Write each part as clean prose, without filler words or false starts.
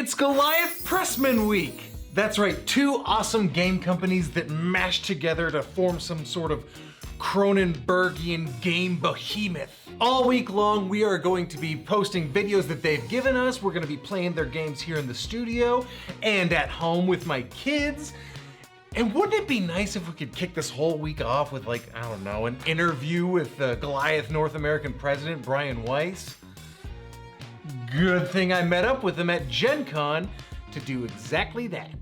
It's Goliath Pressman Week! That's right, two awesome game companies that mashed together to form some sort of Cronenbergian game behemoth. All week long, we are going to be posting videos that they've given us. We're gonna be playing their games here in the studio and at home with my kids. And wouldn't it be nice if we could kick this whole week off with, like, I don't know, an interview with Goliath North American President Brian Weiss? Good thing I met up with him at GenCon to do exactly that.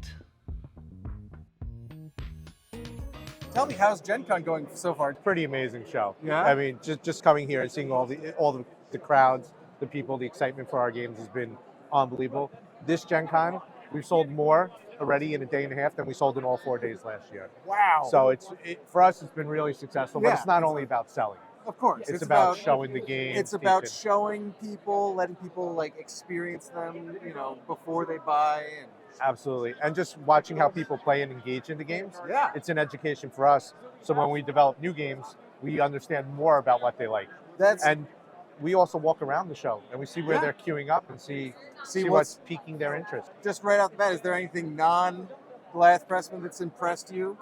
Tell me, how's GenCon going so far? Pretty amazing show. Yeah? I mean, just coming here and seeing all the crowds, the people, the excitement for our games has been unbelievable. This GenCon, we've sold more already in a day and a half than we sold in all 4 days last year. Wow. So for us, it's been really successful, but Yeah. it's not only about selling. Of course. It's about showing the game. It's about showing people, letting people like experience them, you know, before they buy. And Absolutely. And just watching how people play and engage in the games. Yeah. It's an education for us. So when we develop new games, we understand more about what they like. And we also walk around the show and we see where they're queuing up and see what's piquing their interest. Just right off the bat, is there anything non-Goliath Pressman that's impressed you?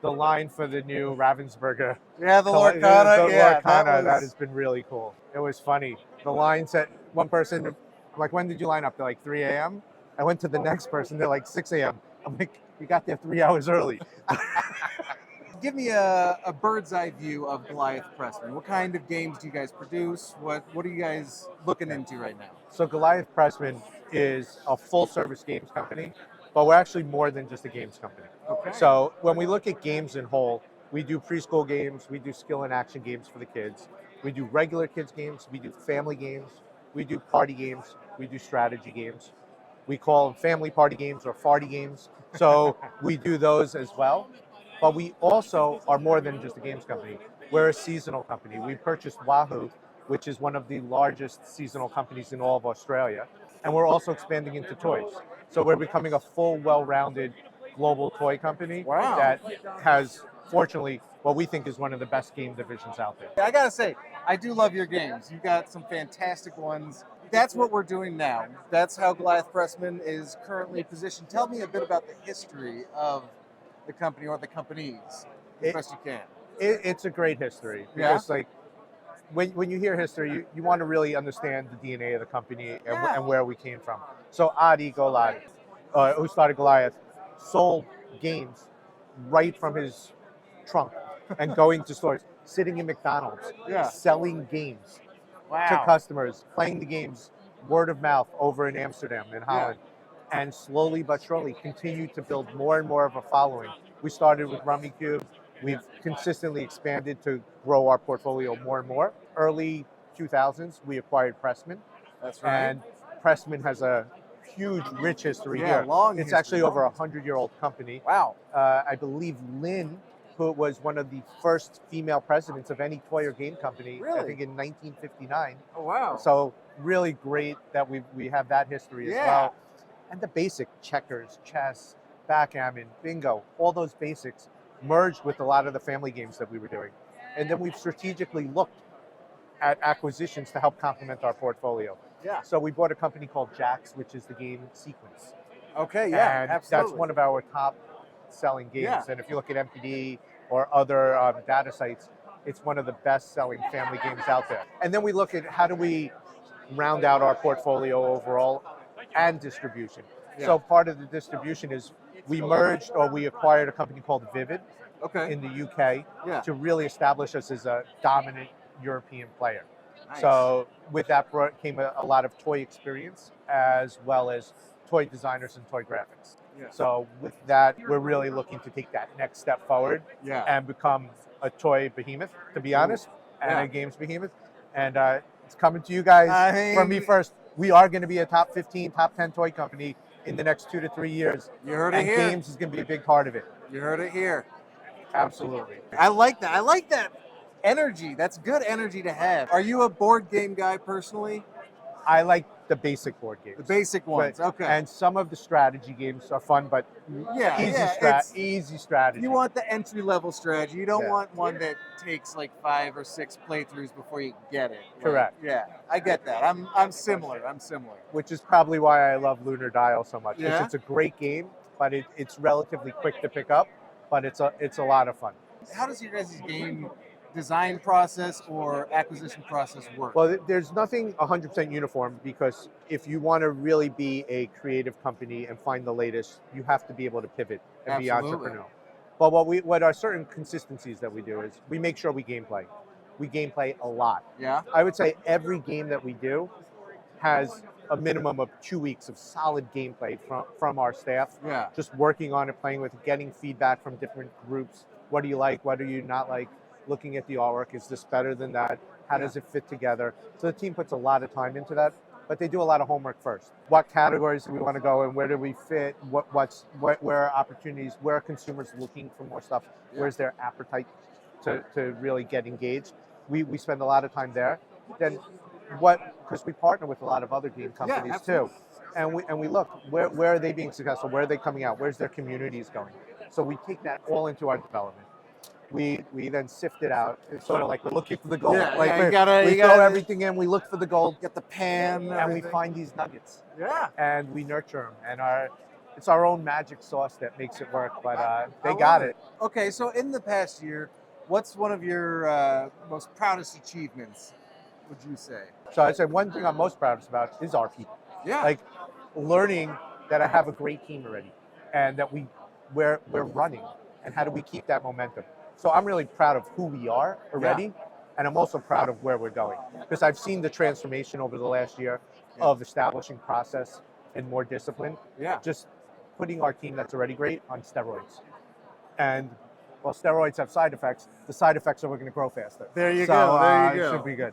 The line for the new Ravensburger. Yeah, the Lorcana. That has been really cool. It was funny. The line said, one person, I'm like, when did you line up? They're like 3 a.m. I went to the next person, they're like 6 a.m. I'm like, you got there 3 hours early. Give me a bird's eye view of Goliath Pressman. What kind of games do you guys produce? What are you guys looking into right now? So Goliath Pressman is a full service games company, but we're actually more than just a games company. Okay. So when we look at games in whole, we do preschool games, we do skill and action games for the kids, we do regular kids games, we do family games, we do party games, we do strategy games. We call them family party games or farty games. So we do those as well. But we also are more than just a games company. We're a seasonal company. We purchased Wahoo, which is one of the largest seasonal companies in all of Australia. And we're also expanding into toys. So we're becoming a full, well-rounded global toy company that has, fortunately, what we think is one of the best game divisions out there. I gotta say, I do love your games. You've got some fantastic ones. That's what we're doing now. That's how Goliath Pressman is currently positioned. Tell me a bit about the history of the company or the companies, as best you can. It's a great history because, like, when you hear history, you want to really understand the DNA of the company and where we came from. So Adi Goliath, who started Goliath, sold games right from his trunk and going to stores, sitting in McDonald's, selling games to customers, playing the games word of mouth over in Amsterdam and Holland, and slowly but surely continued to build more and more of a following. We started with Rummy Cube. We've consistently expanded to grow our portfolio more and more. Early 2000s, we acquired Pressman. That's right. And Pressman has a huge, rich history here. Long It's history. actually over a 100-year-old company. Wow. I believe Lynn, who was one of the first female presidents of any toy or game company, I think in 1959. Oh, wow. So really great that we have that history as well. And the basic checkers, chess, backgammon, bingo, all those basics merged with a lot of the family games that we were doing. And then we've strategically looked at acquisitions to help complement our portfolio. Yeah. So we bought a company called Jax, which is the game Sequence. Okay, yeah, and absolutely. That's one of our top selling games. Yeah. And if you look at MPD or other data sites, it's one of the best selling family games out there. And then we look at how do we round out our portfolio overall and distribution. So part of the distribution is we merged or we acquired a company called Vivid in the UK to really establish us as a dominant European player. Nice. So with that came a lot of toy experience as well as toy designers and toy graphics. Yeah. So with that, we're really looking to take that next step forward and become a toy behemoth, to be honest, and a games behemoth. And it's coming to you guys from me first. We are going to be a top 15, top 10 toy company in the next 2 to 3 years. You heard it here. And games is going to be a big part of it. You heard it here. Absolutely. I like that. I like that energy. That's good energy to have. Are you a board game guy personally? I like the basic board games. The basic ones, okay. And some of the strategy games are fun, but easy strategy. You want the entry-level strategy. You don't Yeah. want one that takes like 5 or 6 playthroughs before you get it. Like, Correct. Yeah, I get that. I'm similar. Which is probably why I love Lunar Dial so much. Yeah? It's a great game, but it's relatively quick to pick up, but it's a lot of fun. How does your guys' game design process or acquisition process work? Well, there's nothing 100% uniform, because if you want to really be a creative company and find the latest, you have to be able to pivot and be entrepreneurial. But what are certain consistencies that we do is we make sure we gameplay. We gameplay a lot. Yeah. I would say every game that we do has a minimum of 2 weeks of solid gameplay from our staff. Yeah. Just working on it, playing with it, getting feedback from different groups. What do you like? What do you not like? Looking at the artwork, is this better than that? How does it fit together? So the team puts a lot of time into that, but they do a lot of homework first. What categories do we want to go in? Where do we fit? Where are opportunities? Where are consumers looking for more stuff? Yeah. Where's their appetite to really get engaged? We spend a lot of time there. Then because we partner with a lot of other game companies too. And we look, where are they being successful? Where are they coming out? Where's their communities going? So we take that all into our development. We then sift it out. It's sort of like we're looking for the gold. Yeah, like you we gotta throw everything in, we look for the gold, get the pan, and we find these nuggets. Yeah. And we nurture them. And it's our own magic sauce that makes it work, but they I got love it. Okay, so in the past year, what's one of your most proudest achievements, would you say? So I'd say one thing I'm most proudest about is our people. Yeah. Like learning that I have a great team already, and that we're running, and how do we keep that momentum? So I'm really proud of who we are already, and I'm also proud of where we're going, because I've seen the transformation over the last year of establishing process and more discipline. Yeah. Just putting our team that's already great on steroids. And well, steroids have side effects. The side effects are we're going to grow faster. There you So, go. There you It go. should be good.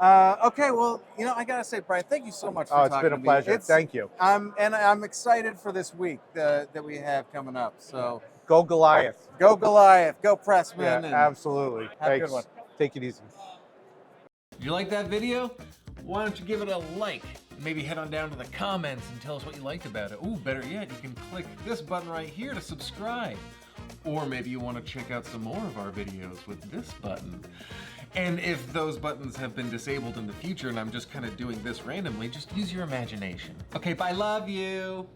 Okay, well, I gotta say, Brian, thank you so much for It's talking been a to me. pleasure. Thank you. I'm excited for this week that we have coming up. So Go Goliath. go Goliath, go Pressman. Yeah, and absolutely. have a good Thanks. one. Take it easy. Did you like that video? Why don't you give it a like? Maybe head on down to the comments and tell us what you liked about it. Ooh, better yet, you can click this button right here to subscribe. Or maybe you want to check out some more of our videos with this button. And if those buttons have been disabled in the future and I'm just kind of doing this randomly, just use your imagination. Okay, bye, love you.